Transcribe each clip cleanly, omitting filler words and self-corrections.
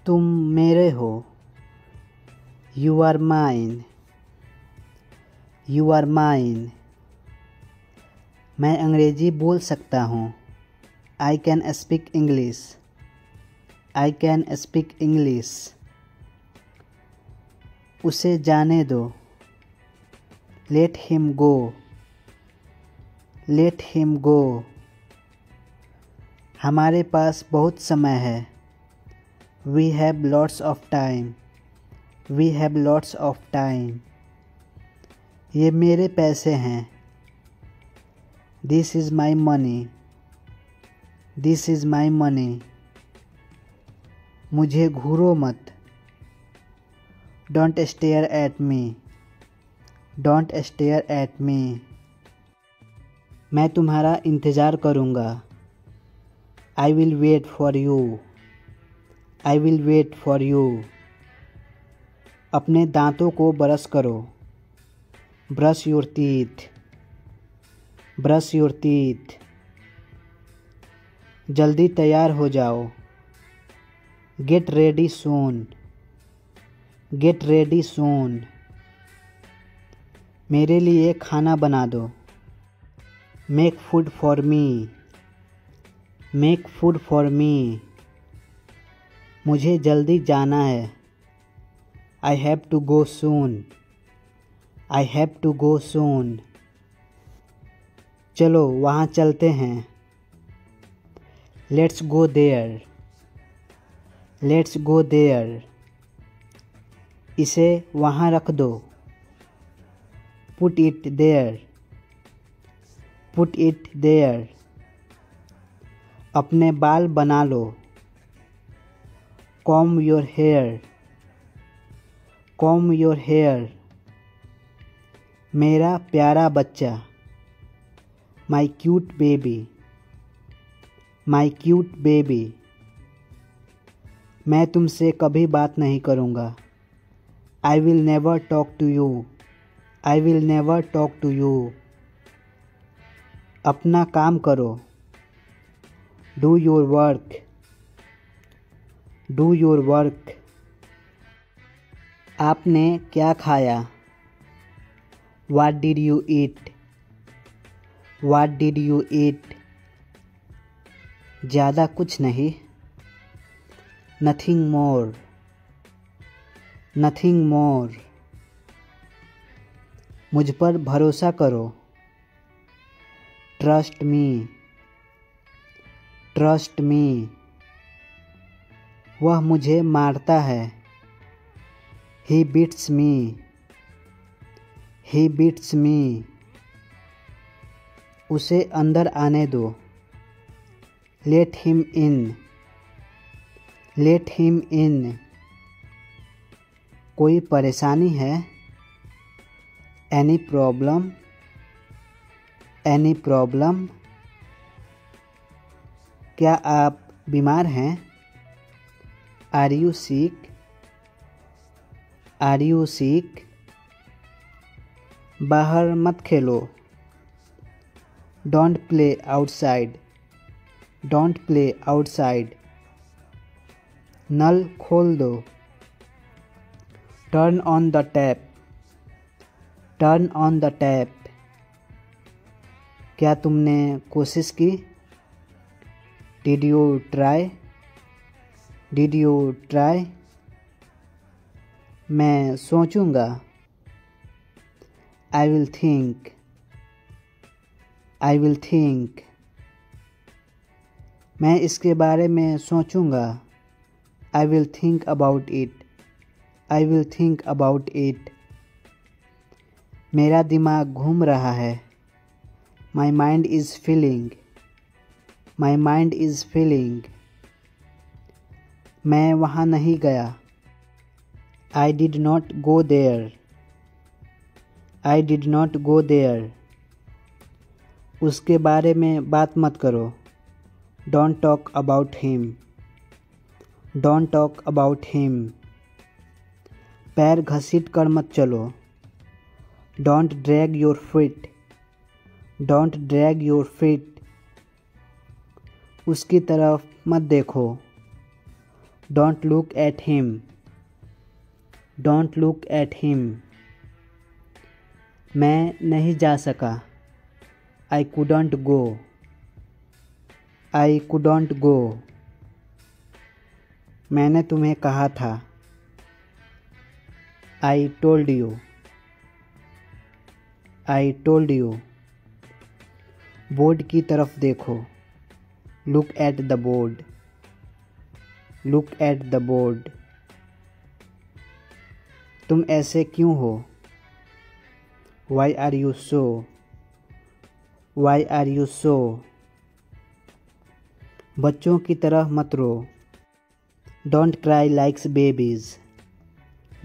तुम मेरे हो। You are mine. You are mine. मैं अंग्रेज़ी बोल सकता हूँ। I can speak English. I can speak English. उसे जाने दो। Let him go. Let him go. हमारे पास बहुत समय है। We have lots of time. We have lots of time. ये मेरे पैसे हैं। This is my money. This is my money. मुझे घूरो मत। Don't stare at me. Don't stare at me. मैं तुम्हारा इंतज़ार करूँगा। I will wait for you. I will wait for you. अपने दांतों को ब्रश करो। Brush your teeth. Brush your teeth. जल्दी तैयार हो जाओ। Get ready soon. Get ready soon. मेरे लिए खाना बना दो। Make food for me. Make food for me. मुझे जल्दी जाना है। I have to go soon. I have to go soon. चलो वहाँ चलते हैं। Let's go there. Let's go there. इसे वहाँ रख दो। Put it there. Put it there. अपने बाल बना लो। Comb your hair. Comb your hair. मेरा प्यारा बच्चा। My cute baby. My cute baby. मैं तुमसे कभी बात नहीं करूँगा। I will never talk to you. I will never talk to you. अपना काम करो। Do your work. Do your work. आपने क्या खाया? What did you eat? What did you eat? ज़्यादा कुछ नहीं। Nothing more. Nothing more. मुझ पर भरोसा करो। Trust me. Trust me. वह मुझे मारता है। He beats me. He beats me. उसे अंदर आने दो। Let him in. Let him in. कोई परेशानी है? Any problem? Any problem? क्या आप बीमार हैं? Are you sick? Are you sick? बाहर मत खेलो। Don't play outside. Don't play outside. नल खोल दो। Turn on the tap. Turn on the tap. क्या तुमने कोशिश की? Did you try? Did you try? मैं सोचूंगा। I will think. I will think. मैं इसके बारे में सोचूंगा। I will think about it. I will think about it. मेरा दिमाग घूम रहा है। My mind is feeling. My mind is feeling. मैं वहाँ नहीं गया। I did not go there. I did not go there. उसके बारे में बात मत करो। Don't talk about him. Don't talk about him. पैर घसीट कर मत चलो। Don't drag your feet. Don't drag your feet. उसकी तरफ मत देखो। Don't look at him, don't look at him. मैं नहीं जा सका, I couldn't go, I couldn't go. मैंने तुम्हें कहा था, I told you, I told you. Board की तरफ देखो, look at the board, look at the board. तुम ऐसे क्यों हो, why are you so, why are you so. बच्चों की तरह मत रो, don't cry likes babies,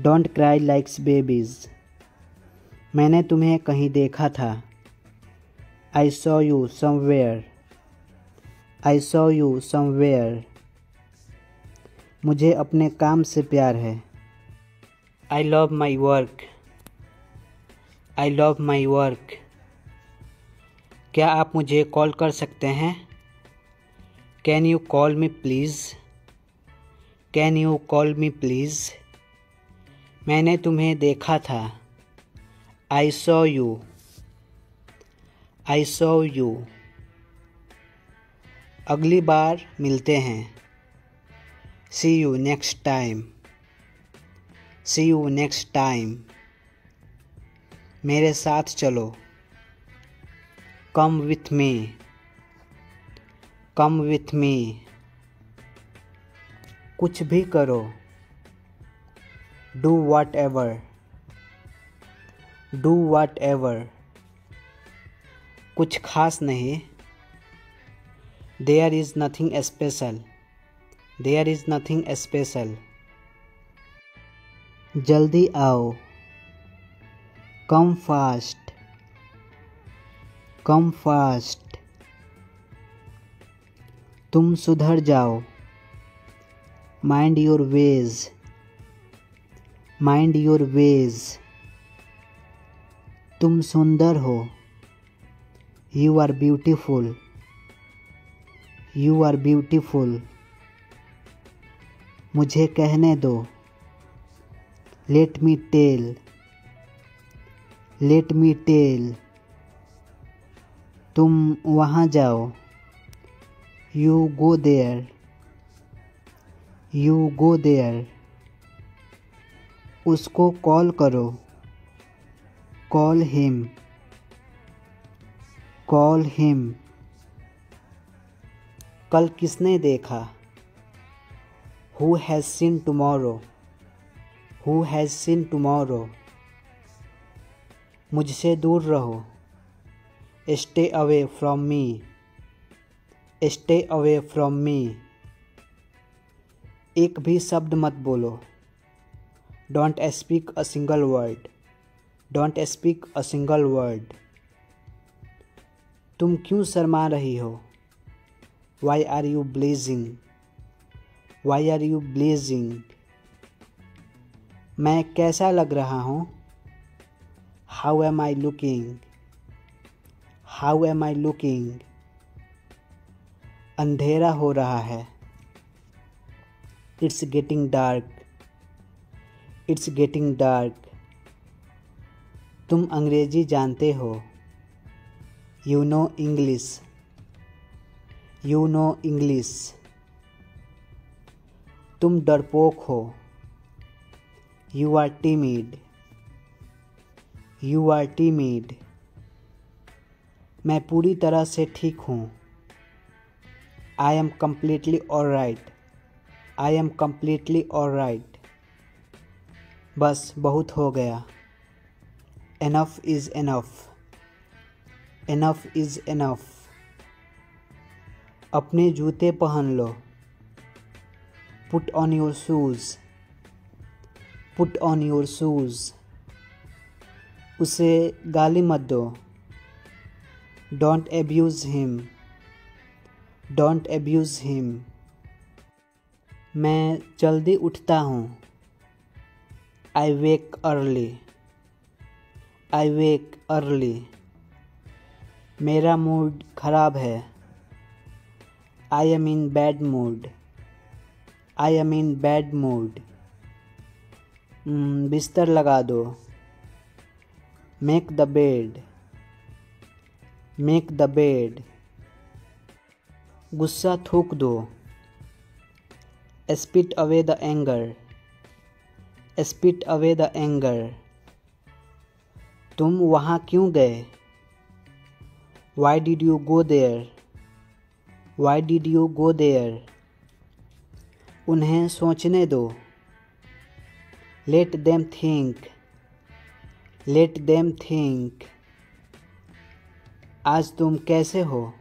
don't cry likes babies. मैंने तुम्हें कहीं देखा था, I saw you somewhere, I saw you somewhere. मुझे अपने काम से प्यार है, I love my work, I love my work. क्या आप मुझे कॉल कर सकते हैं, can you call me please, can you call me please. मैंने तुम्हें देखा था, I saw you, I saw you. अगली बार मिलते हैं, see you next time, see you next time. मेरे साथ चलो, come with me, come with me. कुछ भी करो, do whatever, do whatever. कुछ खास नहीं, there is nothing special, there is nothing special. जल्दी आओ, कम फास्ट, कम फास्ट। तुम सुधर जाओ, mind your ways, mind your ways. तुम सुंदर हो, you are beautiful, you are beautiful. मुझे कहने दो, let me tell, let me tell. तुम वहाँ जाओ, you go there, you go there. उसको कॉल करो, कॉल हिम, कॉल हिम। कल किसने देखा, who has seen tomorrow, who has seen tomorrow. मुझसे दूर रहो, stay away from me, stay away from me. एक भी शब्द मत बोलो, don't speak a single word, don't speak a single word. तुम क्यों शर्मा रही हो, why are you blushing, why are you blushing. मैं कैसा लग रहा हूँ, how am I looking, how am I looking. अंधेरा हो रहा है, it's getting dark, it's getting dark. तुम अंग्रेजी जानते हो, you know English, you know English. तुम डरपोक हो, you are timid, you are timid. मैं पूरी तरह से ठीक हूँ, I am completely alright, I am completely alright. बस बहुत हो गया, enough is enough, enough is enough. अपने जूते पहन लो, put on your shoes, put on your shoes. उसे गाली मत दो, don't abuse him, don't abuse him. मैं जल्दी उठता हूँ, I wake early, I wake early. मेरा मूड ख़राब है, I am in bad mood, I am in bad mood. बिस्तर लगा दो। Make the bed. Make the bed. गुस्सा थूक दो। Spit away the anger. Spit away the anger. तुम वहाँ क्यों गए? Why did you go there? Why did you go there? उन्हें सोचने दो। Let them think. Let them think. आज तुम कैसे हो?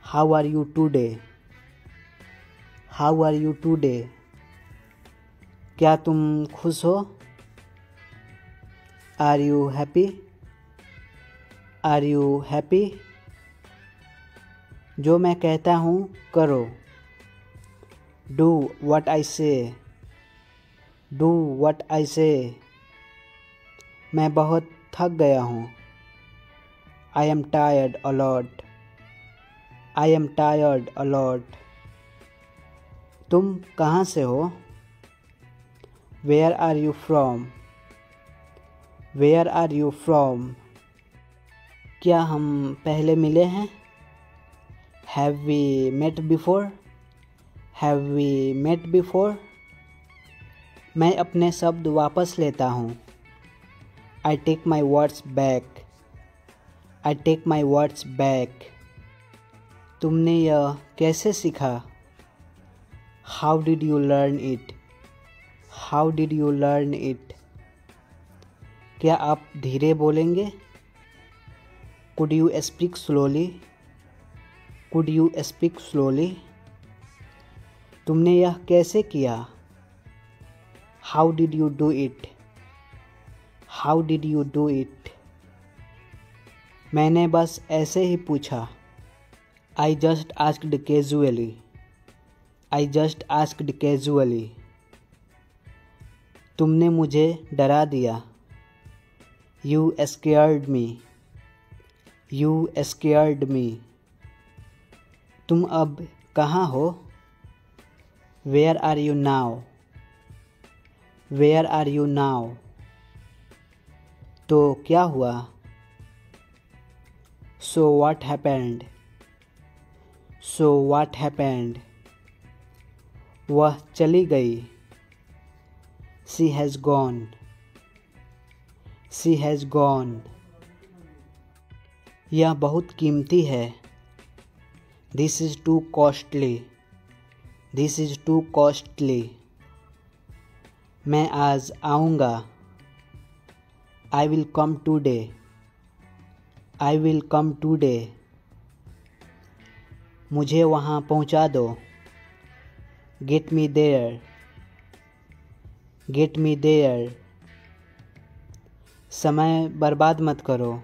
How are you today? How are you today? क्या तुम खुश हो? Are you happy? Are you happy? जो मैं कहता हूँ करो। डू व्हाट आई से। डू व्हाट आई से। मैं बहुत थक गया हूँ। I am tired a lot. I am tired a lot. तुम कहाँ से हो? Where are you from? Where are you from? क्या हम पहले मिले हैं? Have we met before? Have we met before? मैं अपने शब्द वापस लेता हूँ। I take my words back. I take my words back. तुमने यह कैसे सीखा? How did you learn it? How did you learn it? क्या आप धीरे बोलेंगे? Could you speak slowly? Could you speak slowly? तुमने यह कैसे किया? How did you do it? How did you do it? मैंने बस ऐसे ही पूछा। I just asked casually. I just asked casually. तुमने मुझे डरा दिया। You scared me. You scared me. तुम अब कहाँ हो? Where are you now? Where are you now? तो क्या हुआ? So what happened? So what happened? वह चली गई। She has gone. She has gone. यह बहुत कीमती है। This is too costly. This is too costly. मैं आज आऊँगा। I will come today. I will come today. मुझे वहाँ पहुँचा दो। Get me there. Get me there. समय बर्बाद मत करो।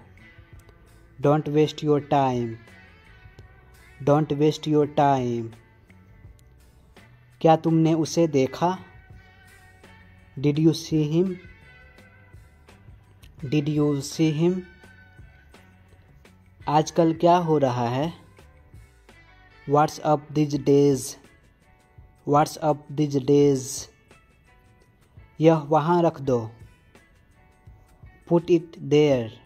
Don't waste your time. Don't waste your time. क्या तुमने उसे देखा? Did you see him? Did you see him? आजकल क्या हो रहा है? What's up these days? What's up these days? यह वहाँ रख दो। Put it there.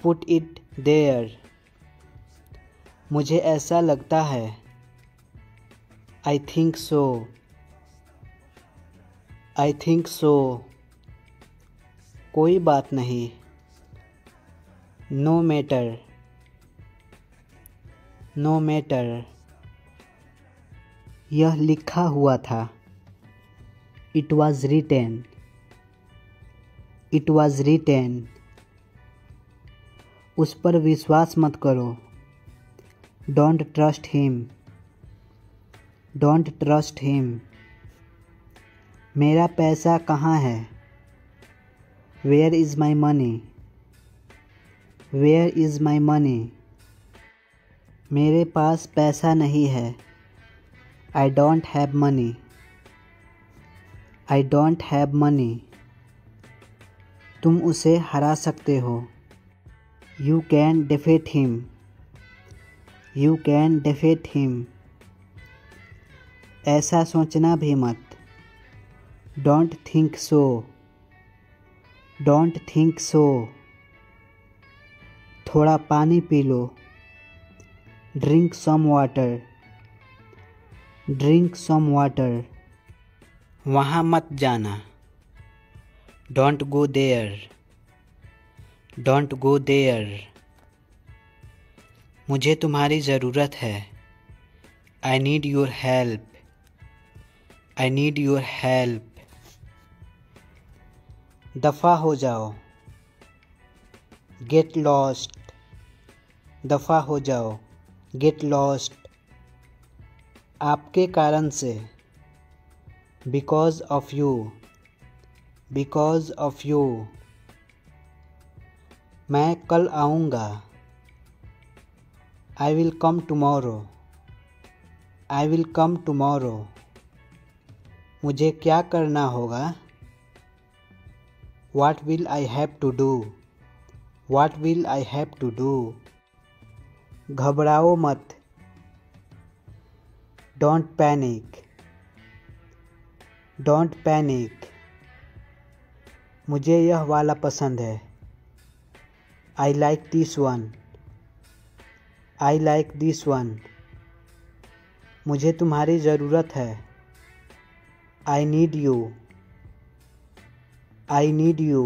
Put it there. मुझे ऐसा लगता है। I think so. I think so. कोई बात नहीं। No matter. No matter. यह लिखा हुआ था। It was written. It was written. उस पर विश्वास मत करो। Don't trust him. Don't trust him. मेरा पैसा कहाँ है? Where is my money? Where is my money? मेरे पास पैसा नहीं है। I don't have money. I don't have money. तुम उसे हरा सकते हो। You can defeat him. You can defeat him. ऐसा सोचना भी मत। Don't think so. Don't think so. थोड़ा पानी पी लो। Drink some water. Drink some water. वहाँ मत जाना। Don't go there. Don't go there. मुझे तुम्हारी ज़रूरत है। I need your help. I need your help. दफ़ा हो जाओ। Get lost. दफ़ा हो जाओ। Get lost. आपके कारण से। Because of you. Because of you. मैं कल आऊँगा। I will come tomorrow. I will come tomorrow. मुझे क्या करना होगा? What will I have to do? What will I have to do? घबराओ मत। Don't panic. Don't panic. मुझे यह वाला पसंद है। I like this one. I like this one. मुझे तुम्हारी ज़रूरत है। I need you. I need you.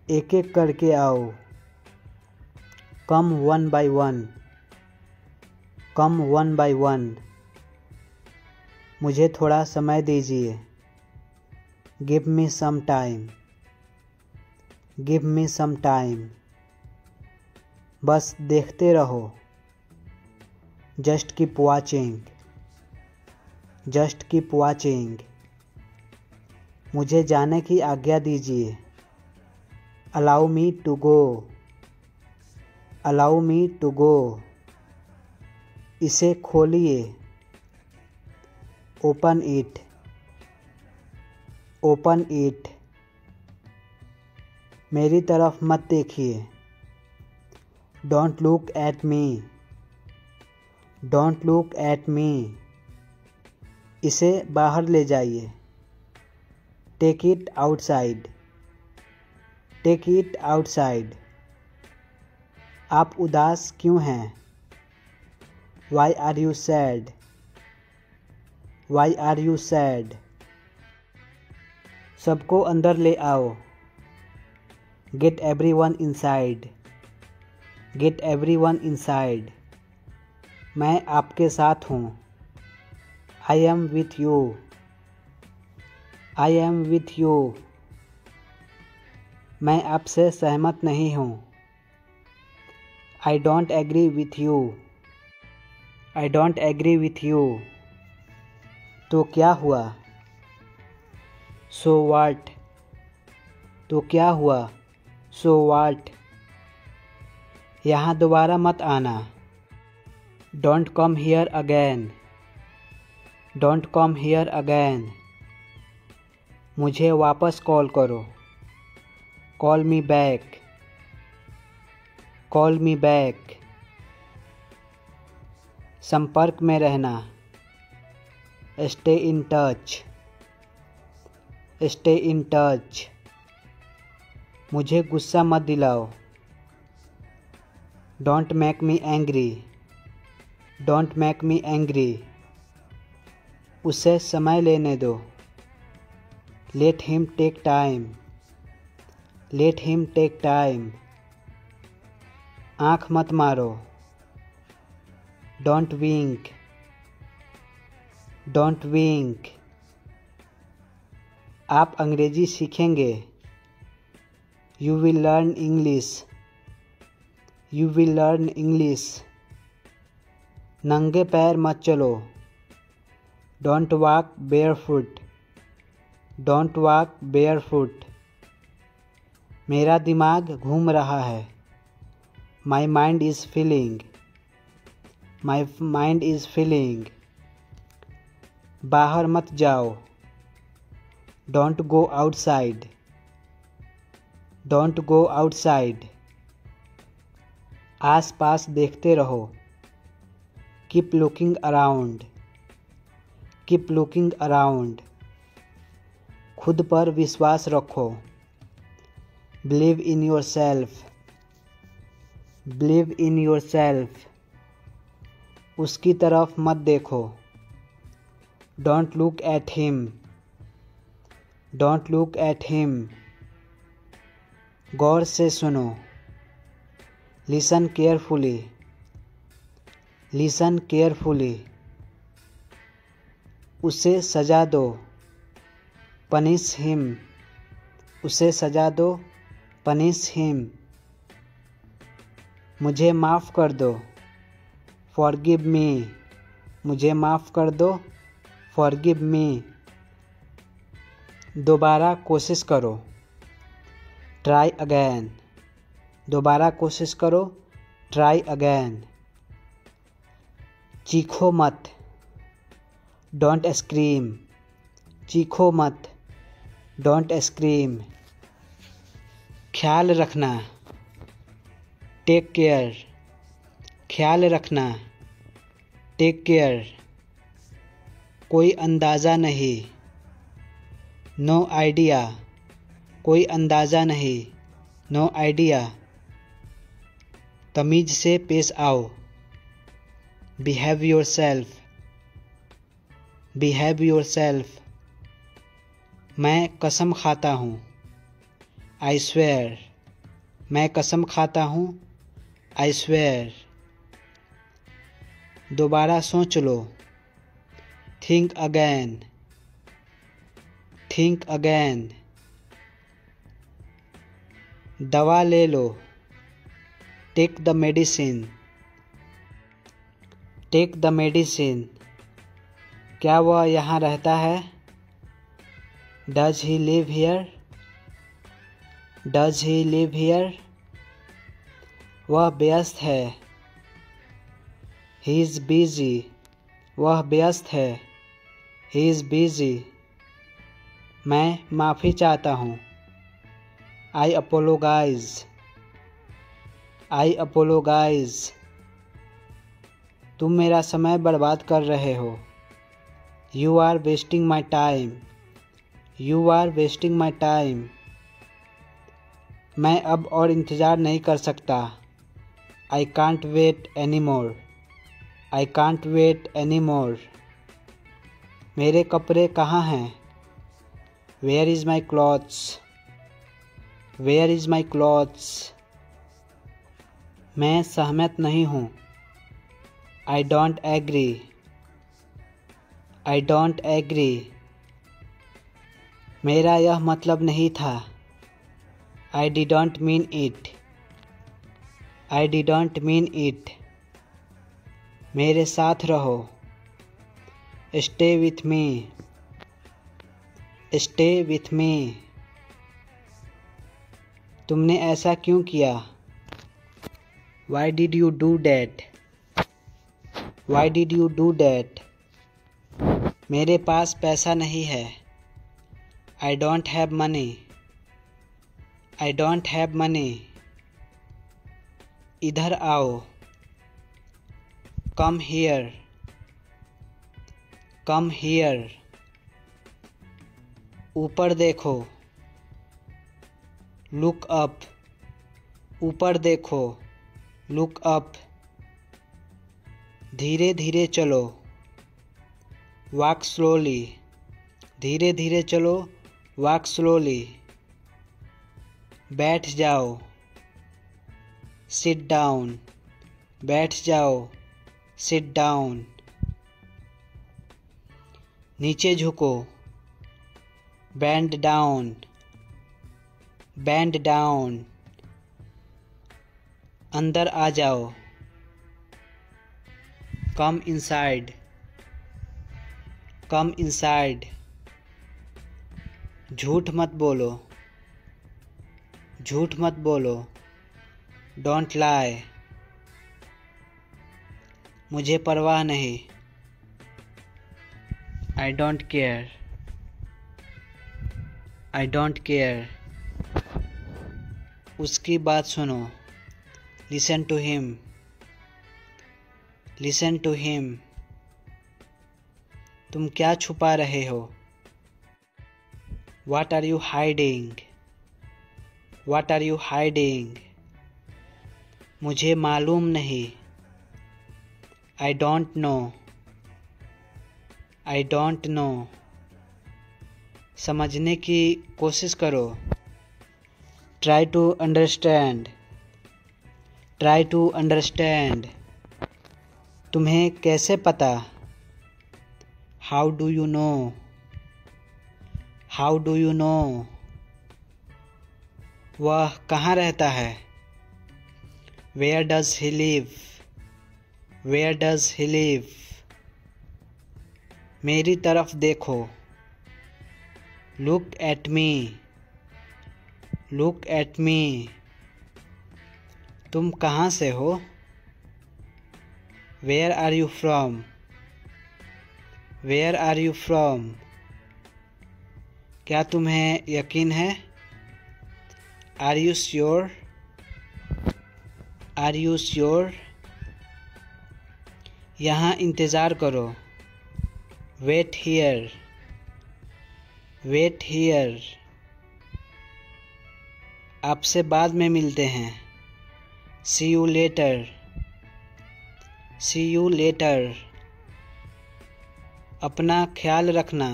एक एक करके आओ। Come one by one. Come one by one. मुझे थोड़ा समय दीजिए। Give me some time. Give me some time. बस देखते रहो। Just keep watching. Just keep watching. मुझे जाने की आज्ञा दीजिए। Allow me to go. Allow me to go. इसे खोलिए। Open it. Open it. मेरी तरफ मत देखिए। Don't look at me. Don't look at me. इसे बाहर ले जाइए। Take it outside. Take it outside. आप उदास क्यों हैं? Why are you sad? Why are you sad? सबको अंदर ले आओ। Get everyone inside. Get everyone inside. मैं आपके साथ हूँ। I am with you. I am with you. मैं आपसे सहमत नहीं हूँ। I don't agree with you. I don't agree with you. तो क्या हुआ? So what? तो क्या हुआ? So what? यहाँ दोबारा मत आना। Don't come here again. Don't come here again. मुझे वापस कॉल करो। Call me back. Call me back. संपर्क में रहना। Stay in touch. Stay in touch. मुझे गुस्सा मत दिलाओ। Don't make me angry. Don't make me angry. उसे समय लेने दो। Let him take time. Let him take time. आँख मत मारो। Don't wink. Don't wink. आप अंग्रेजी सीखेंगे। You will learn English. You will learn English. नंगे पैर मत चलो। Don't walk barefoot. Don't walk barefoot. मेरा दिमाग घूम रहा है। My mind is feeling. My mind is feeling. बाहर मत जाओ। Don't go outside. Don't go outside. आस पास देखते रहो। Keep looking around. Keep looking around. खुद पर विश्वास रखो। Believe in yourself. Believe in yourself. उसकी तरफ मत देखो। Don't look at him. Don't look at him. गौर से सुनो। Listen carefully. Listen carefully. उसे सजा दो। Punish him. उसे सजा दो। Punish him. मुझे माफ़ कर दो। Forgive me. मुझे माफ़ कर दो। Forgive me. दोबारा कोशिश करो। Try again. दोबारा कोशिश करो। Try again. चीखो मत। Don't scream. चीखो मत। Don't scream. ख्याल रखना। Take care. ख्याल रखना। Take care. कोई अंदाज़ा नहीं। No idea. कोई अंदाज़ा नहीं। No idea. तमीज़ से पेश आओ। Behave yourself. Behave yourself. मैं कसम खाता हूँ। I swear. मैं कसम खाता हूँ। I swear. दोबारा सोच लो। Think again. Think again. दवा ले लो। Take the medicine. Take the medicine. क्या वह यहाँ रहता है? Does he live here? Does he live here? वह व्यस्त है। He is busy. वह व्यस्त है। He is busy. मैं माफ़ी चाहता हूँ। आई अपोलोगाइज। आई अपोलोगाइज। तुम मेरा समय बर्बाद कर रहे हो। You are wasting my time. You are wasting my time. मैं अब और इंतज़ार नहीं कर सकता। I can't wait any more. I can't wait any more. मेरे कपड़े कहाँ हैं? Where is my clothes? Where is my clothes? मैं सहमत नहीं हूँ। I don't agree. I don't agree. मेरा यह मतलब नहीं था। I didn't mean it. I didn't mean it. मेरे साथ रहो। Stay with me. Stay with me. तुमने ऐसा क्यों किया? Y did you do that? Y did you do that? मेरे पास पैसा नहीं है। I don't have money. I don't have money. इधर आओ। Come here. Come here. ऊपर देखो। Look up. ऊपर देखो। Look up. धीरे धीरे चलो। Walk slowly. धीरे धीरे चलो। Walk slowly. बैठ जाओ। Sit down. बैठ जाओ। Sit down. नीचे झुको। Bend down. Bend down. अंदर आ जाओ। Come inside. Come inside. झूठ मत बोलो। झूठ मत बोलो। Don't lie. मुझे परवाह नहीं। I don't care. I don't care. उसकी बात सुनो। Listen to him. Listen to him. तुम क्या छुपा रहे हो? What are you hiding? What are you hiding? मुझे मालूम नहीं। I don't know. I don't know. समझने की कोशिश करो। Try to understand. Try to understand. तुम्हें कैसे पता? How do you know? How do you know? वह कहाँ रहता है? Where does he live? Where does he live? मेरी तरफ देखो। Look at me. Look at me. तुम कहाँ से हो? Where are you from? Where are you from? क्या तुम्हें यकीन है? Are you sure? Are you sure? यहाँ इंतज़ार करो। Wait here. Wait here. आपसे बाद में मिलते हैं। See you later. See you later. अपना ख्याल रखना।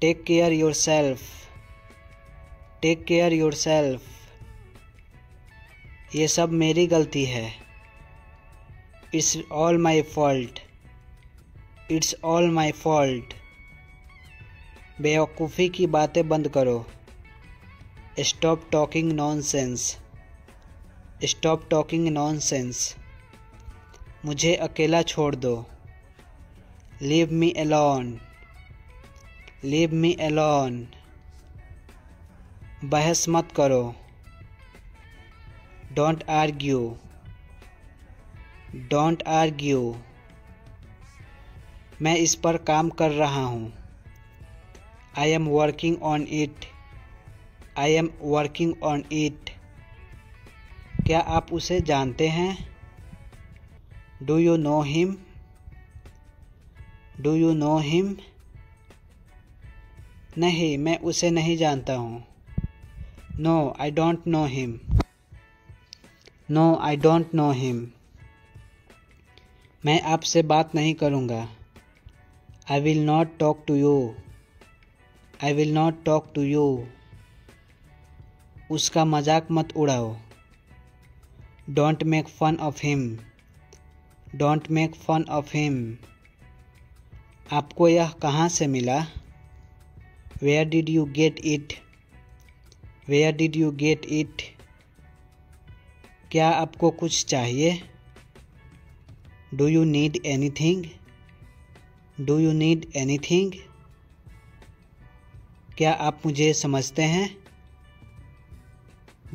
Take care yourself. Take care yourself. ये सब मेरी गलती है। It's all my fault. It's all my fault. बेवकूफ़ी की बातें बंद करो। Stop talking nonsense. Stop talking nonsense. मुझे अकेला छोड़ दो। Leave me alone. Leave me alone. बहस मत करो। Don't argue. Don't argue. मैं इस पर काम कर रहा हूँ। I am working on it. I am working on it. क्या आप उसे जानते हैं? Do you know him? Do you know him? नहीं, मैं उसे नहीं जानता हूँ। No, I don't know him. No, I don't know him. मैं आपसे बात नहीं करूँगा। I will not talk to you. I will not talk to you. उसका मजाक मत उड़ाओ। Don't make fun of him. Don't make fun of him. आपको यह कहाँ से मिला? Where did you get it? Where did you get it? क्या आपको कुछ चाहिए? Do you need anything? Do you need anything? क्या आप मुझे समझते हैं?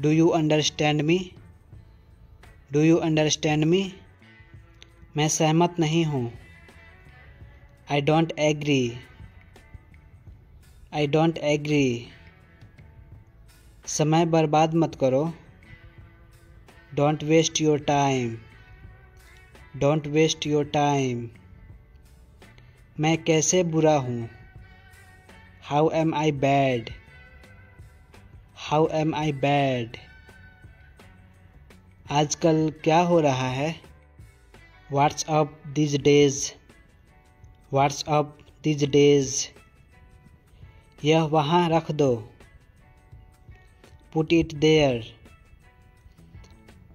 Do you understand me? Do you understand me? मैं सहमत नहीं हूँ। I don't agree. I don't agree. समय बर्बाद मत करो। Don't waste your time. Don't waste your time. मैं कैसे बुरा हूँ? How am I bad? How am I bad? आजकल क्या हो रहा है? What's up these days? What's up these days? यह वहाँ रख दो। Put it there.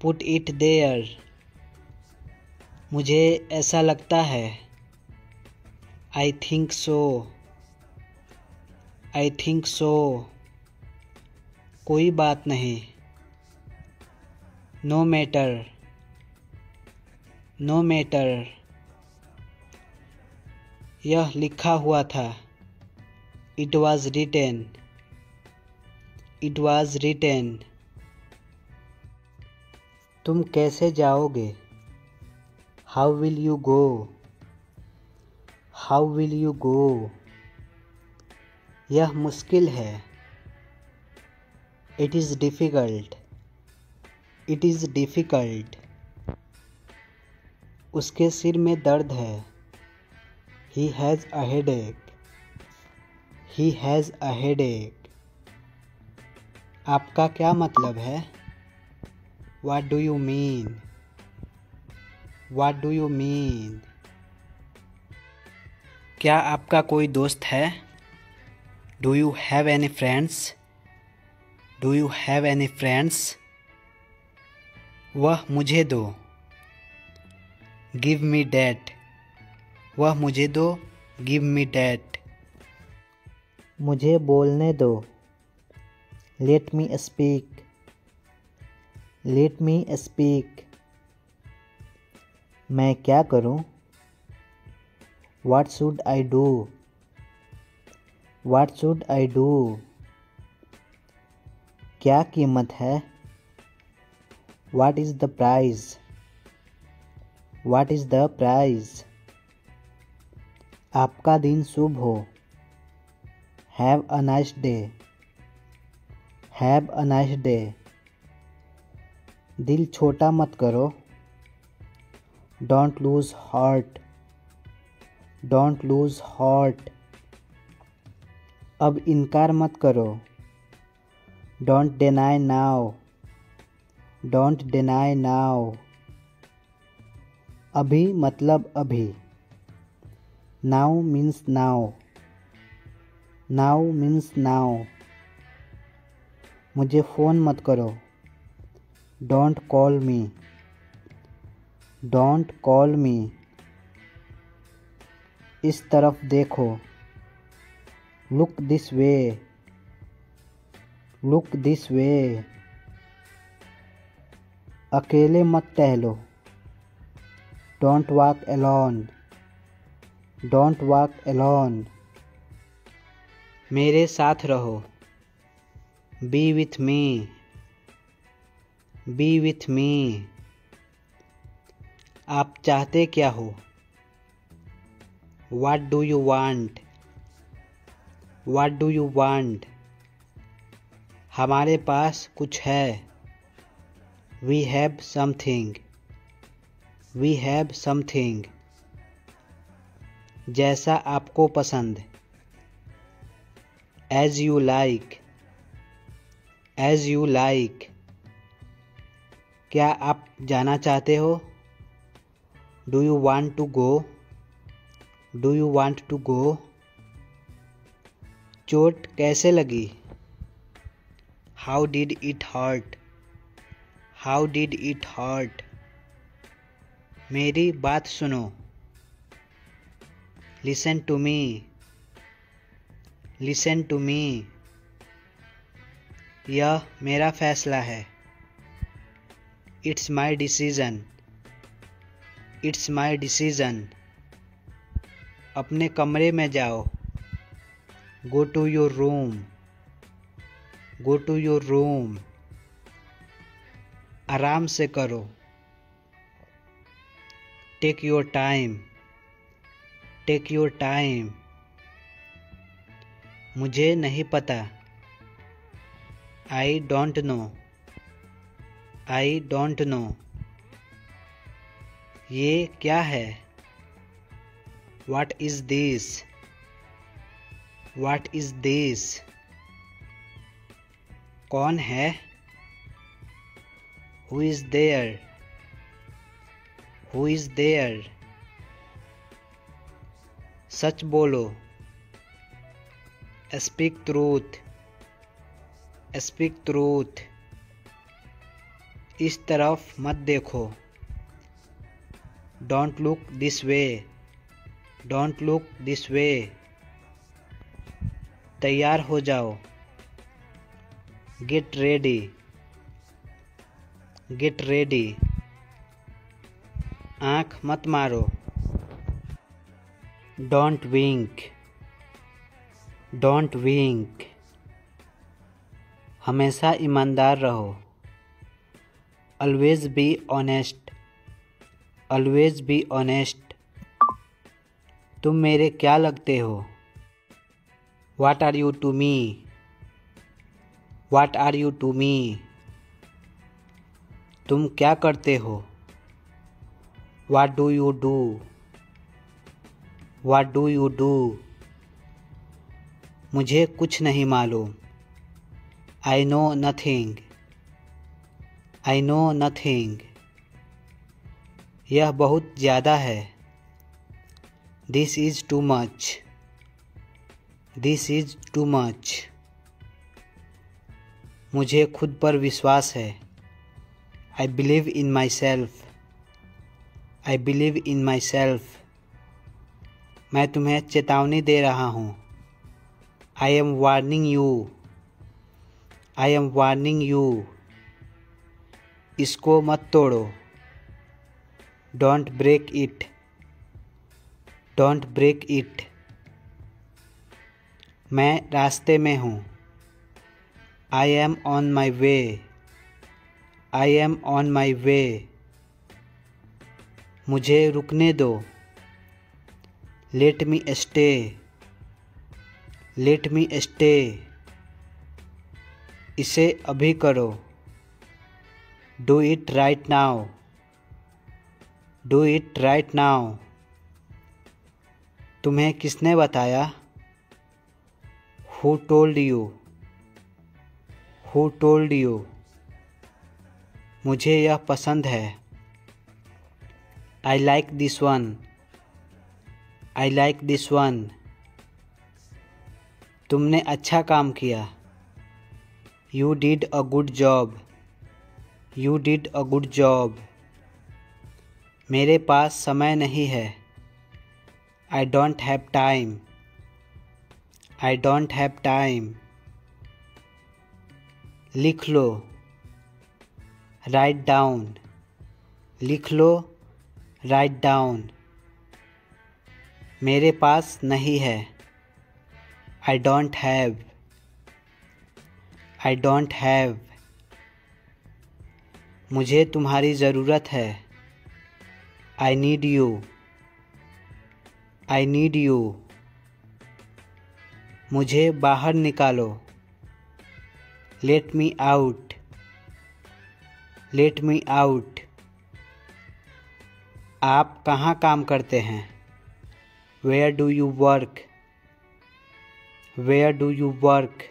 Put it there. मुझे ऐसा लगता है। I think so. I think so. कोई बात नहीं। No matter. No matter. यह लिखा हुआ था। It was written. It was written. तुम कैसे जाओगे? How will you go? How will you go? यह मुश्किल है। It is difficult. It is difficult. उसके सिर में दर्द है। He has a headache. He has a headache. आपका क्या मतलब है? What do you mean? What do you mean? क्या आपका कोई दोस्त है? Do you have any friends? Do you have any friends? वह मुझे दो. Give me that. वह मुझे दो. Give me that. मुझे बोलने दो. Let me speak. Let me speak. मैं क्या करूं? What should I do? What should I do? क्या कीमत है? What is the price? What is the price? आपका दिन शुभ हो. Have a nice day. Have a nice day. दिल छोटा मत करो. Don't lose heart. Don't lose heart. अब इनकार मत करो. Don't deny now. Don't deny now. अभी मतलब अभी. Now means now. Now means now. मुझे फ़ोन मत करो. Don't call me. Don't call me. इस तरफ देखो. Look this way. Look this way. अकेले मत टहलो. Don't walk alone. Don't walk alone. मेरे साथ रहो. Be with me. Be with me. आप चाहते क्या हो? What do you want? What do you want? हमारे पास कुछ है. We have something. We have something. जैसा आपको पसंद. As you like. As you like. क्या आप जाना चाहते हो? Do you want to go? Do you want to go? चोट कैसे लगी? How did it hurt? How did it hurt? मेरी बात सुनो. Listen to me. Listen to me. यह मेरा फैसला है. It's my decision. It's my decision. अपने कमरे में जाओ. Go to your room. Go to your room. आराम से करो. Take your time. Take your time. मुझे नहीं पता. I don't know. I don't know. ये क्या है? What is this? What is this? कौन है? Who is there? Who is there? सच बोलो. Speak truth. Speak truth. इस तरफ मत देखो. Don't look this way. Don't look this way. तैयार हो जाओ. Get ready. Get ready. आँख मत मारो. Don't wink. Don't wink. हमेशा ईमानदार रहो. Always be honest. Always be honest. तुम मेरे क्या लगते हो? What are you to me? What are you to me? तुम क्या करते हो? What do you do? What do you do? मुझे कुछ नहीं मालूम। I know nothing. I know nothing. यह बहुत ज़्यादा है। This is too much. This is too much. मुझे खुद पर विश्वास है। I believe in myself. I believe in myself. मैं तुम्हें चेतावनी दे रहा हूँ। I am warning you. I am warning you. इसको मत तोड़ो। Don't break it. Don't break it. मैं रास्ते में हूँ। I am on my way. I am on my way. मुझे रुकने दो। Let me stay. Let me stay. इसे अभी करो। Do it right now. Do it right now. तुम्हें किसने बताया? Who told you? Who told you? मुझे यह पसंद है। I like this one. I like this one. तुमने अच्छा काम किया। You did a good job. You did a good job. मेरे पास समय नहीं है। I don't have time. I don't have time. लिख लो। Write down. लिख लो। Write down. मेरे पास नहीं है। I don't have. I don't have. मुझे तुम्हारी ज़रूरत है। I need you. I need you. मुझे बाहर निकालो। Let me out. Let me out. आप कहाँ काम करते हैं? Where do you work? Where do you work?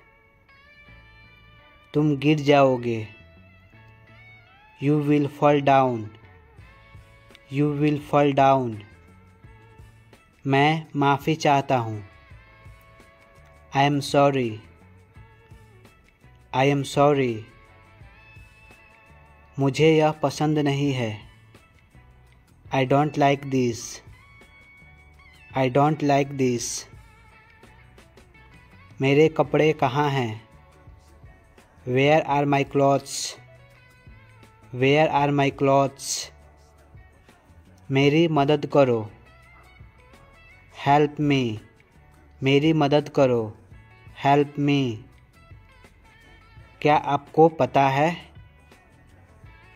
तुम गिर जाओगे। You will fall down. You will fall down. मैं माफ़ी चाहता हूँ। I am sorry. I am sorry. मुझे यह पसंद नहीं है। I don't like this. I don't like this. मेरे कपड़े कहाँ हैं? Where are my clothes? Where are my clothes? मेरी मदद करो। Help me. मेरी मदद करो। Help me. क्या आपको पता है?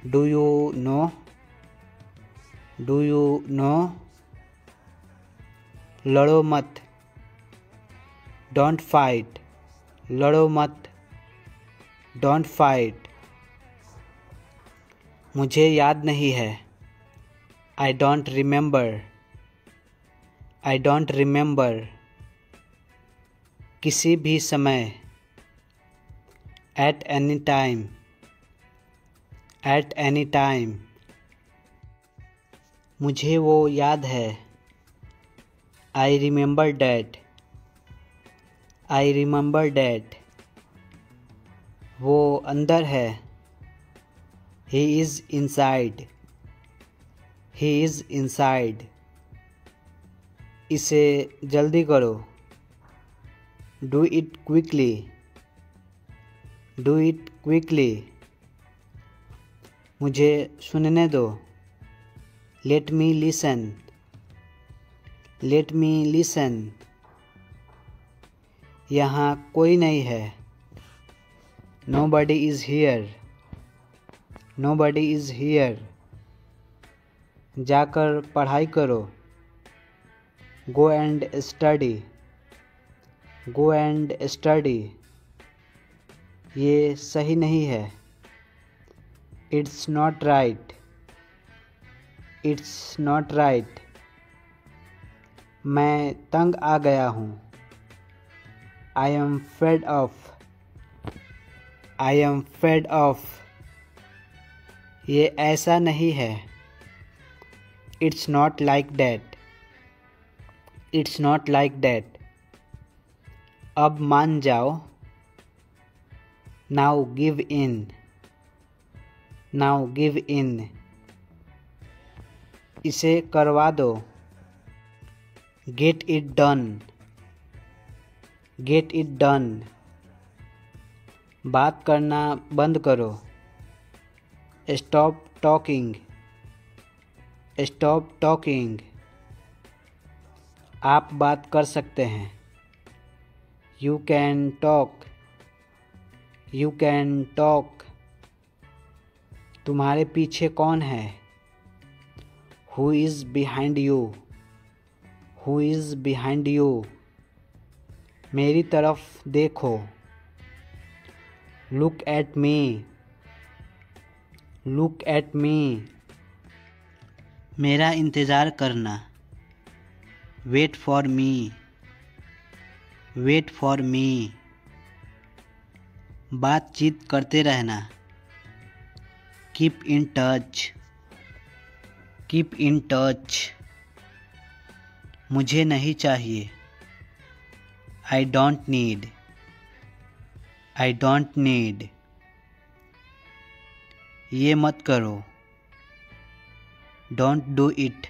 Do you know? Do you know? लड़ो मत। Don't fight. लड़ो मत। Don't fight. मुझे याद नहीं है। I don't remember. I don't remember. किसी भी समय। At any time. At any time. मुझे वो याद है। I remember that. I remember that. वो अंदर है। He is inside. He is inside. इसे जल्दी करो। Do it quickly. Do it quickly. मुझे सुनने दो। Let me listen. Let me listen. यहाँ कोई नहीं है। Nobody is here. Nobody is here. जाकर पढ़ाई करो। Go and study. Go and study. ये सही नहीं है। It's not right. It's not right. मैं तंग आ गया हूँ। I am fed of. I am fed of. ये ऐसा नहीं है। It's not like that. It's not like that. अब मान जाओ। Now give in. Now give in. इसे करवा दो। Get it done. Get it done. बात करना बंद करो। Stop talking. Stop talking. आप बात कर सकते हैं। You can talk. You can talk. तुम्हारे पीछे कौन है? Who is behind you? Who is behind you? मेरी तरफ देखो। Look at me. Look at me. मेरा इंतज़ार करना। Wait for me. Wait for me. बातचीत करते रहना। Keep in touch. Keep in touch. मुझे नहीं चाहिए। I don't need. I don't need. ये मत करो। Don't do it.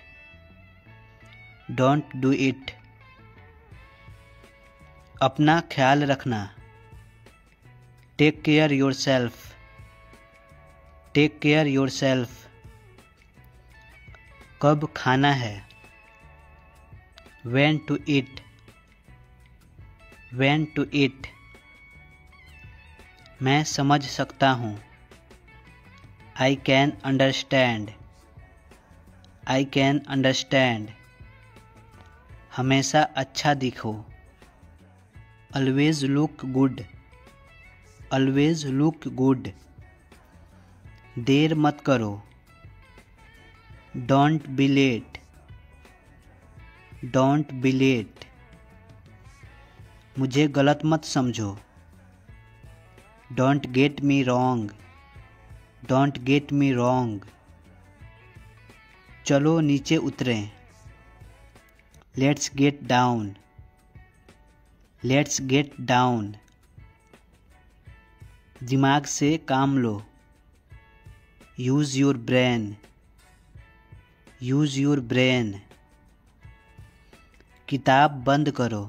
Don't do it. अपना ख्याल रखना। Take care yourself. Take care yourself. कब खाना है? When to eat. When to eat. मैं समझ सकता हूँ। I can understand. I can understand. हमेशा अच्छा दिखो। Always look good. Always look good. देर मत करो। Don't be late. Don't be late. मुझे गलत मत समझो। Don't get me wrong. Don't get me wrong. चलो नीचे उतरें। Let's get down. Let's get down. दिमाग से काम लो। Use your brain. Use your brain. किताब बंद करो।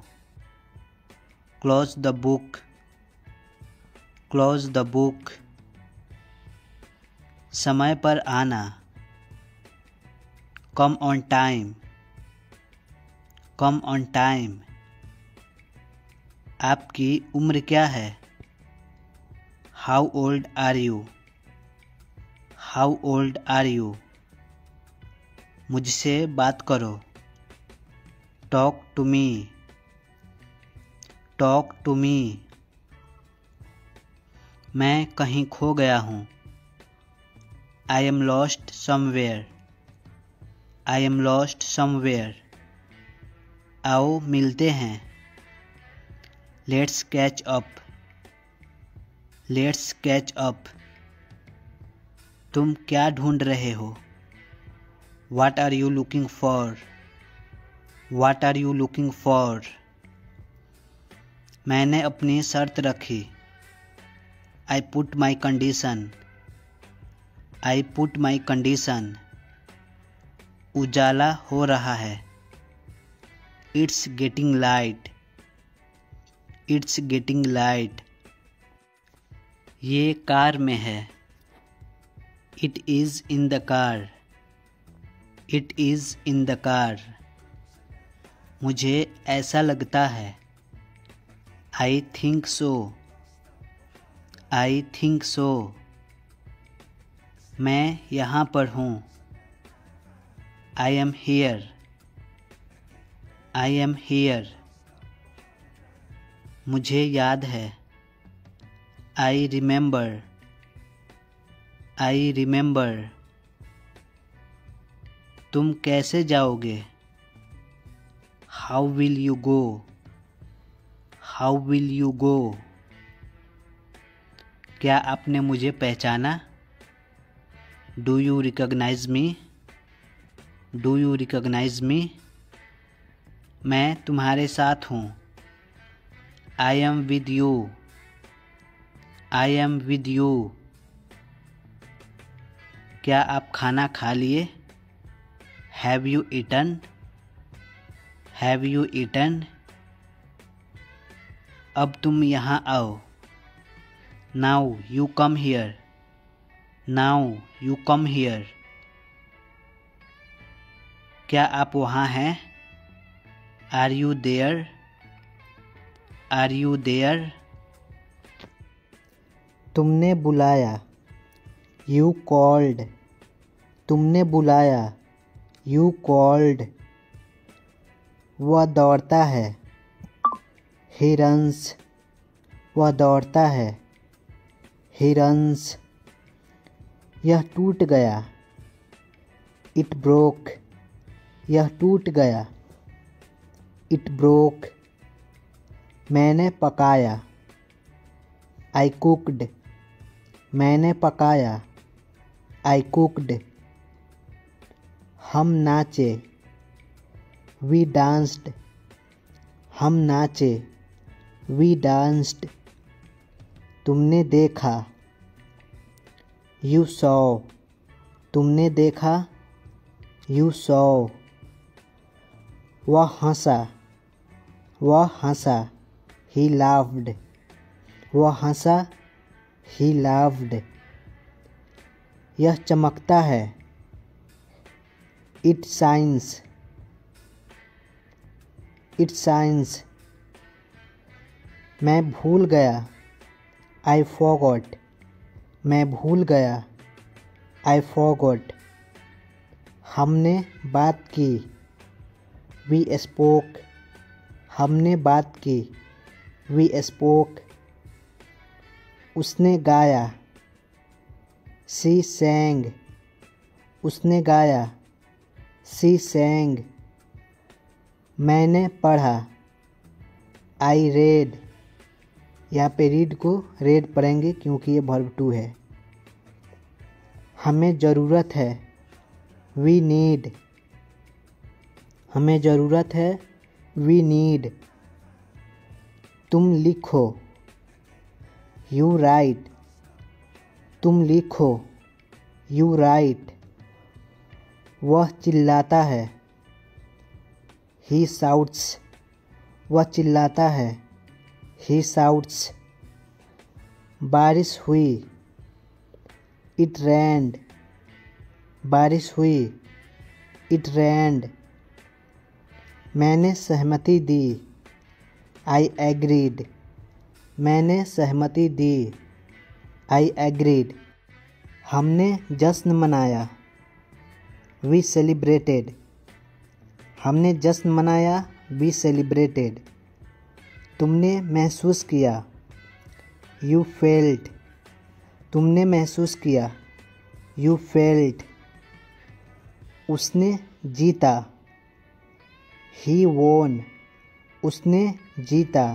Close the book. Close the book. समय पर आना। Come on time. Come on time. आपकी उम्र क्या है? How old are you? How old are you? मुझसे बात करो। Talk to me. Talk to me. मैं कहीं खो गया हूँ। I am lost somewhere. I am lost somewhere. आओ मिलते हैं। Let's catch up. Let's catch up. तुम क्या ढूंढ रहे हो? What are you looking for? What are you looking for? मैंने अपनी शर्त रखी। I put my condition. I put my condition. उजाला हो रहा है। It's getting light. It's getting light. ये कार में है। It is in the car. It is in the car. मुझे ऐसा लगता है। I think so. I think so. मैं यहाँ पर हूँ। I am here. I am here. मुझे याद है। I remember. I remember. तुम कैसे जाओगे? How will you go, how will you go. क्या आपने मुझे पहचाना, do you recognise me, do you recognise me. मैं तुम्हारे साथ हूँ, I am with you, I am with you. क्या आप खाना खा लिए, have you eaten, have you eaten. अब तुम यहाँ आओ, now you come here, now you come here. क्या आप वहाँ हैं, are you there, are you there. तुमने बुलाया, यू कॉल्ड, तुमने बुलाया, यू कॉल्ड। वह दौड़ता है, ही रन्स, वह दौड़ता है, ही रन्स। यह टूट गया, इट ब्रोक, यह टूट गया, इट ब्रोक। मैंने पकाया, आई कुक्ड, मैंने पकाया, आई कुक्ड। हम नाचे, वी डांस्ड, हम नाचे, वी डांस्ड। तुमने देखा, यू सॉ, तुमने देखा, यू सॉ। वह हंसा, वह हंसा, ही लाफ्ड, वह हंसा, ही लाफ्ड। यह चमकता है, इट शाइन्स, इट शाइन्स। मैं भूल गया, आई फॉरगॉट, मैं भूल गया, आई फॉरगॉट। हमने बात की, वी स्पोक, हमने बात की, वी स्पोक। उसने गाया, सी सैंग, उसने गाया, सी सैंग। मैंने पढ़ा, आई रेड, यहाँ पे रीड को रेड पढ़ेंगे क्योंकि ये वर्ब टू है। हमें ज़रूरत है, वी नीड, हमें ज़रूरत है, वी नीड। तुम लिखो, यू राइट, तुम लिखो, यू राइट। वह चिल्लाता है, ही शाउट्स, वह चिल्लाता है, ही शाउट्स। बारिश हुई, इट रेन्ड, बारिश हुई, इट रेन्ड। मैंने सहमति दी, आई एग्रीड, मैंने सहमति दी, आई एग्रीड। हमने जश्न मनाया, वी सेलिब्रेटेड, हमने जश्न मनाया, वी सेलिब्रेटेड। तुमने महसूस किया, यू फेल्ट, तुमने महसूस किया, यू फेल्ट। उसने जीता, ही वोन, उसने जीता,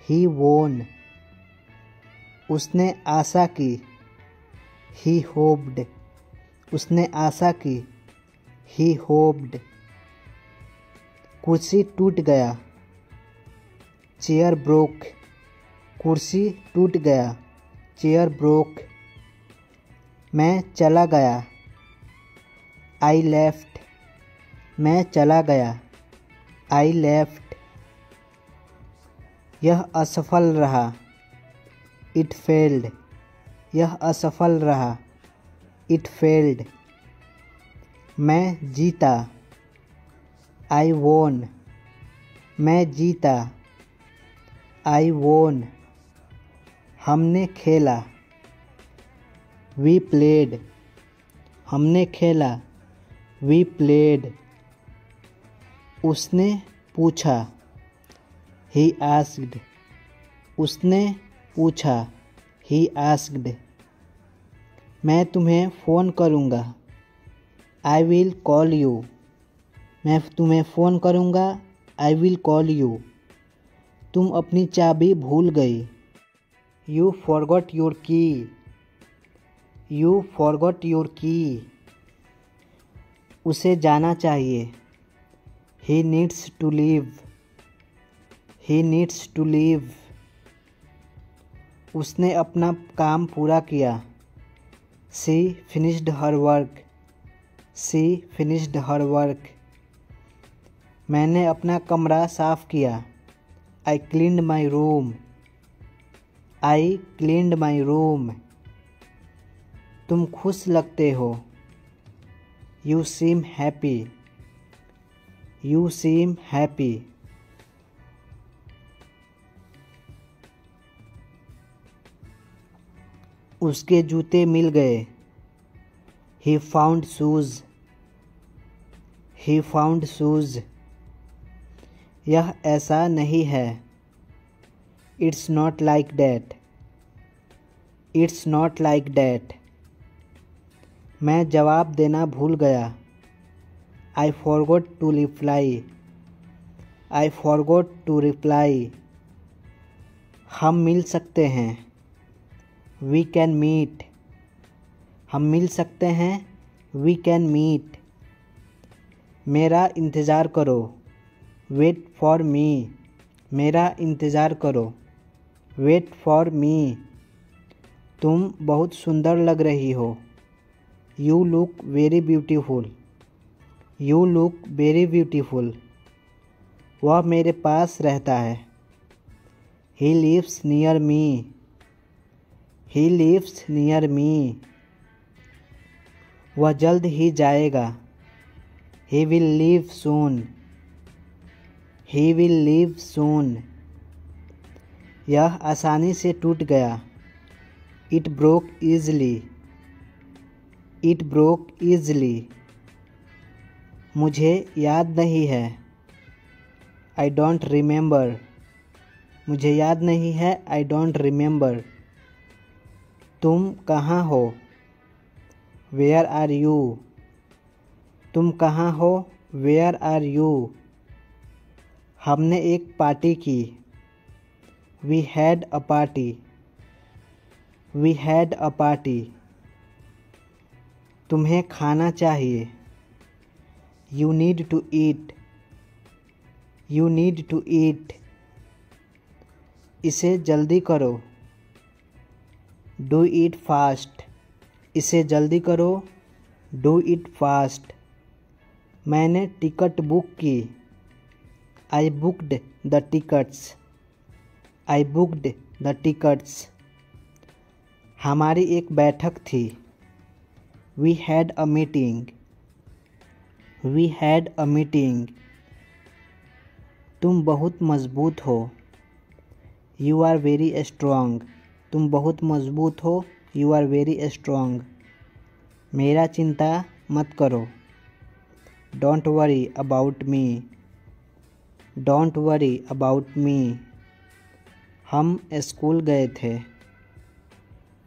ही वोन। उसने आशा की, ही होप्ड, उसने आशा की, ही होप्ड। कुर्सी टूट गया, चेयर ब्रोक, कुर्सी टूट गया, चेयर ब्रोक। मैं चला गया, आई लेफ्ट, मैं चला गया, आई लेफ्ट। यह असफल रहा, इट फेल्ड, यह असफल रहा, इट फेल्ड। मैं जीता, आई वोन, मैं जीता, आई वोन। हमने खेला, वी प्लेड, हमने खेला, वी प्लेड। उसने पूछा, ही आस्क्ड, उसने पूछा, ही आस्क्ड। मैं तुम्हें फ़ोन करूँगा, आई विल कॉल यू, मैं तुम्हें फ़ोन करूँगा, आई विल कॉल यू। तुम अपनी चाबी भूल गई। You forgot your key. You forgot your key. उसे जाना चाहिए। He needs to leave. He needs to leave. उसने अपना काम पूरा किया। She finished her work. She finished her work. मैंने अपना कमरा साफ किया। I cleaned my room. I cleaned my room. तुम खुश लगते हो। You seem happy. You seem happy. उसके जूते मिल गए। He found shoes. He found shoes. यह ऐसा नहीं है। It's not like that. It's not like that. मैं जवाब देना भूल गया। I forgot to reply. I forgot to reply. हम मिल सकते हैं। We can meet. हम मिल सकते हैं। We can meet. मेरा इंतज़ार करो। Wait for me. मेरा इंतज़ार करो। Wait for me. तुम बहुत सुंदर लग रही हो। You look very beautiful. You look very beautiful. वह मेरे पास रहता है। ही lives near me. He lives near me. वह जल्द ही जाएगा। He will leave soon. He will leave soon. यह आसानी से टूट गया। It broke easily. It broke easily. मुझे याद नहीं है। I don't remember. मुझे याद नहीं है। I don't remember. तुम कहाँ हो। Where are you. तुम कहाँ हो। Where are you. हमने एक पार्टी की। We had a party. We had a party. तुम्हें खाना चाहिए। You need to eat. You need to eat. इसे जल्दी करो। Do it fast. इसे जल्दी करो। Do it fast. मैंने टिकट बुक की। I booked the tickets. I booked the tickets. हमारी एक बैठक थी। We had a meeting. We had a meeting. तुम बहुत मज़बूत हो। You are very strong. तुम बहुत मज़बूत हो। You are very strong. मेरा चिंता मत करो। Don't worry about me. Don't worry about me. हम स्कूल गए थे।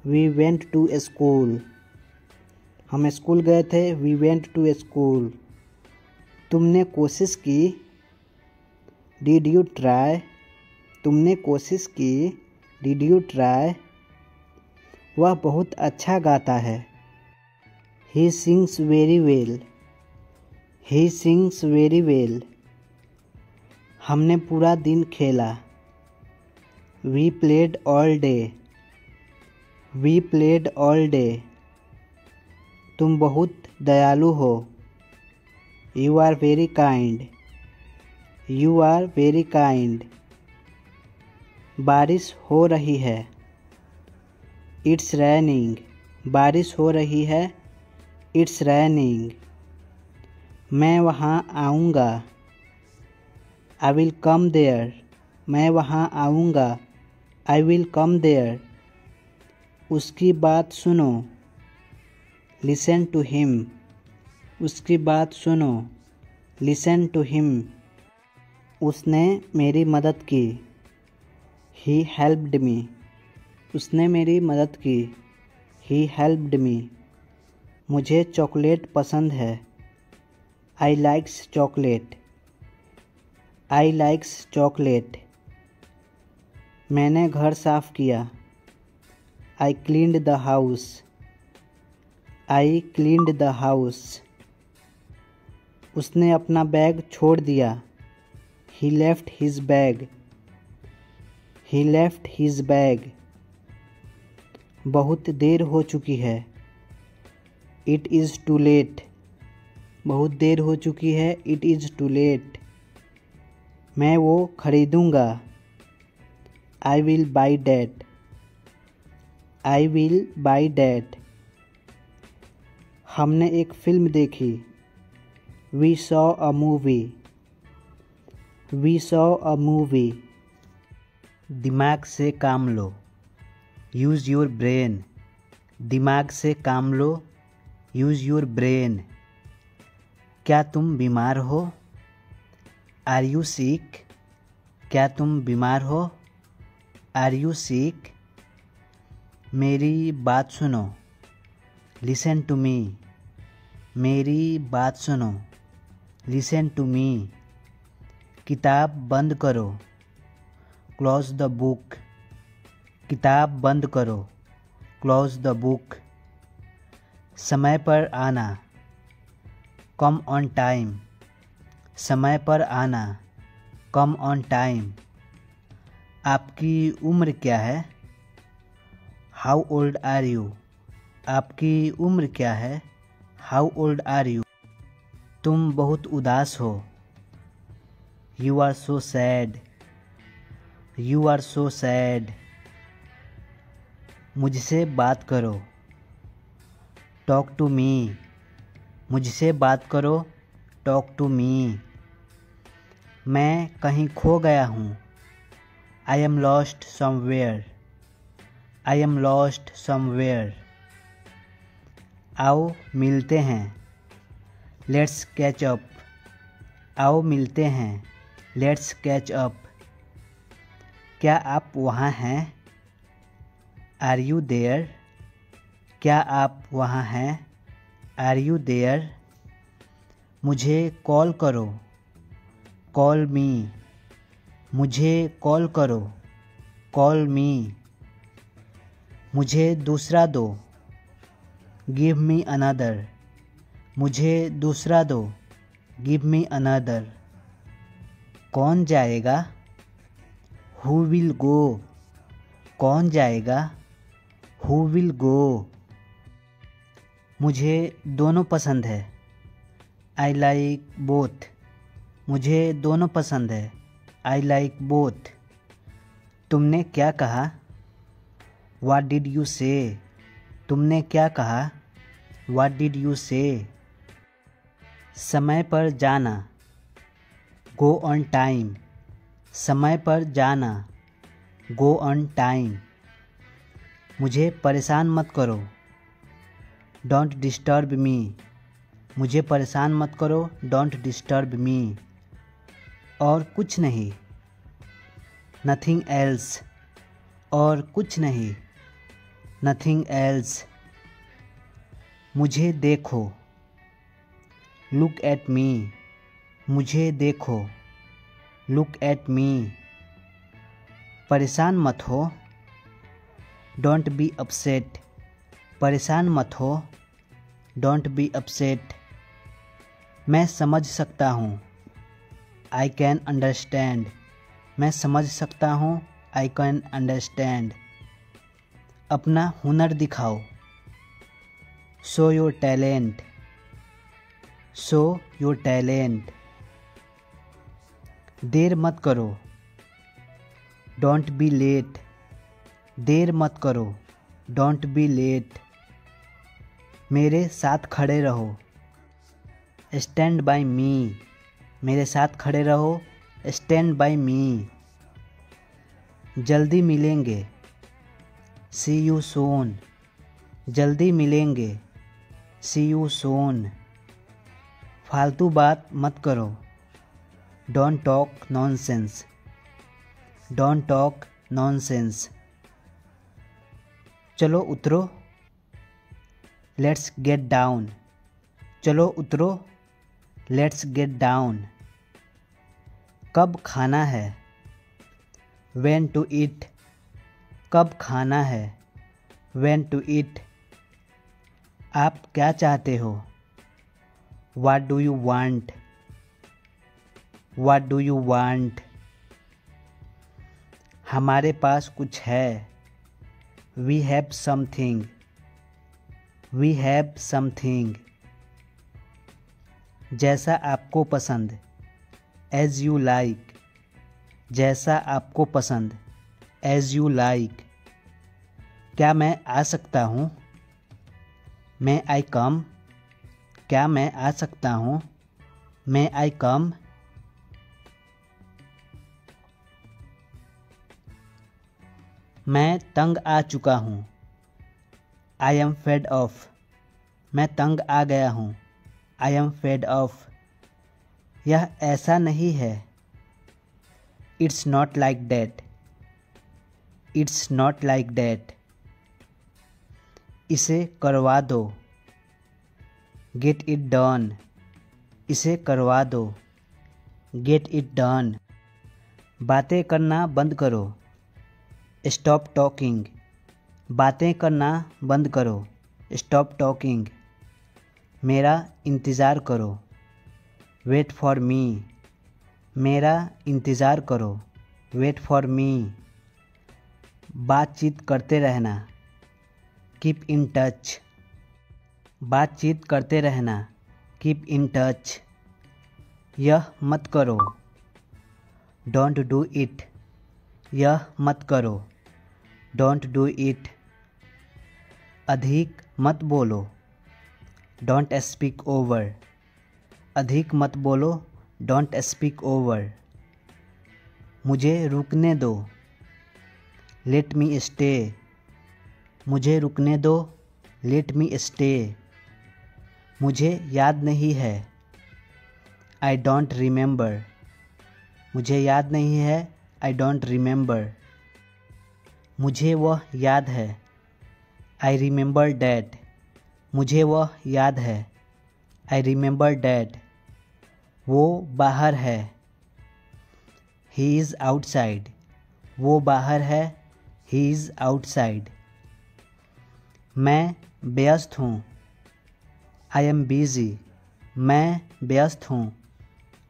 We went to school. हम स्कूल गए थे। We went to school. तुमने कोशिश की। Did you try. तुमने कोशिश की। Did you try. वह बहुत अच्छा गाता है। He sings very well. He sings very well. हमने पूरा दिन खेला। We played all day. We played all day. तुम बहुत दयालु हो। You are very kind. You are very kind. बारिश हो रही है। It's raining. बारिश हो रही है। It's raining. मैं वहाँ आऊँगा। I will come there. मैं वहाँ आऊँगा। I will come there. उसकी बात सुनो। Listen to him. उसकी बात सुनो। Listen to him. उसने मेरी मदद की। He helped me. उसने मेरी मदद की। He helped me. मुझे चॉकलेट पसंद है। I likes chocolate. I likes chocolate. मैंने घर साफ किया। I cleaned the house. I cleaned the house. उसने अपना बैग छोड़ दिया। He left his bag. He left his bag. बहुत देर हो चुकी है। It is too late. बहुत देर हो चुकी है। It is too late. मैं वो खरीदूँगा। I will buy that. I will buy that. हमने एक फ़िल्म देखी। We saw a movie. We saw a movie. दिमाग से काम लो। Use your brain. दिमाग से काम लो। Use your brain. क्या तुम बीमार हो? Are you sick? क्या तुम बीमार हो? Are you sick? मेरी बात सुनो। Listen to me. मेरी बात सुनो। Listen to me. किताब बंद करो। Close the book. किताब बंद करो। Close the book. समय पर आना। Come on time. समय पर आना। Come on time. आपकी उम्र क्या है? How old are you? आपकी उम्र क्या है? How old are you? तुम बहुत उदास हो। You are so sad. You are so sad. मुझसे बात करो। Talk to me. मुझसे बात करो। Talk to me. मैं कहीं खो गया हूँ। I am lost somewhere. I am lost somewhere. आओ मिलते हैं। Let's catch up. आओ मिलते हैं। Let's catch up. क्या आप वहाँ हैं? Are you there? क्या आप वहाँ हैं? Are you there? मुझे कॉल करो। Call me. मुझे कॉल करो। Call me. मुझे दूसरा दो। Give me another. मुझे दूसरा दो। Give me another. कौन जाएगा? Who will go? कौन जाएगा? Who will go? मुझे दोनों पसंद है। I like both. मुझे दोनों पसंद है। I like both. तुमने क्या कहा? व्हाट डिड यू से? तुमने क्या कहा? व्हाट डिड यू से? समय पर जाना। Go on time. समय पर जाना। Go on time. मुझे परेशान मत करो। Don't disturb me. मुझे परेशान मत करो। Don't disturb me. और कुछ नहीं। Nothing else. और कुछ नहीं। Nothing else. मुझे देखो। Look at me. मुझे देखो। Look at me. परेशान मत हो। Don't be upset. परेशान मत हो। Don't be upset. मैं समझ सकता हूँ। I can understand. मैं समझ सकता हूँ। I can understand. अपना हुनर दिखाओ। Show your talent. Show your talent. देर मत करो। Don't be late. देर मत करो। Don't be late. मेरे साथ खड़े रहो। Stand by me. मेरे साथ खड़े रहो। Stand by me. जल्दी मिलेंगे। See you soon. जल्दी मिलेंगे। See you soon. फालतू बात मत करो। Don't talk nonsense. Don't talk nonsense. चलो उतरो। Let's get down. चलो उतरो। Let's get down. कब खाना है, when to eat, कब खाना है, when to eat। आप क्या चाहते हो, what do you want, what do you want। हमारे पास कुछ है, we have something, we have something। जैसा आपको पसंद, as you like, जैसा आपको पसंद, as you like। क्या मैं आ सकता हूँ, may I come, क्या मैं आ सकता हूँ, may I come। मैं तंग आ चुका हूँ, I am fed off, मैं तंग आ गया हूँ, I am fed off। यह ऐसा नहीं है, It's not like that, It's not like that। इसे करवा दो, Get it done, इसे करवा दो, Get it done। बातें करना बंद करो, Stop talking, बातें करना बंद करो, Stop talking। मेरा इंतज़ार करो, Wait for me, मेरा इंतज़ार करो, Wait for me। बातचीत करते रहना, Keep in touch, बातचीत करते रहना, Keep in touch। यह मत करो, Don't do it, यह मत करो, Don't do it। अधिक मत बोलो, Don't speak over, अधिक मत बोलो, Don't speak over। मुझे रुकने दो, Let me stay, मुझे रुकने दो, Let me stay। मुझे याद नहीं है, I don't remember, मुझे याद नहीं है, I don't remember। मुझे वह याद है, I remember that, मुझे वह याद है, I remember that। वो बाहर है, He is outside, वो बाहर है, He is outside। मैं व्यस्त हूँ, I am busy, मैं व्यस्त हूँ,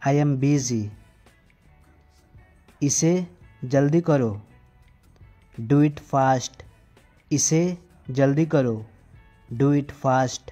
I am busy। इसे जल्दी करो, Do it fast, इसे जल्दी करो, Do it fast।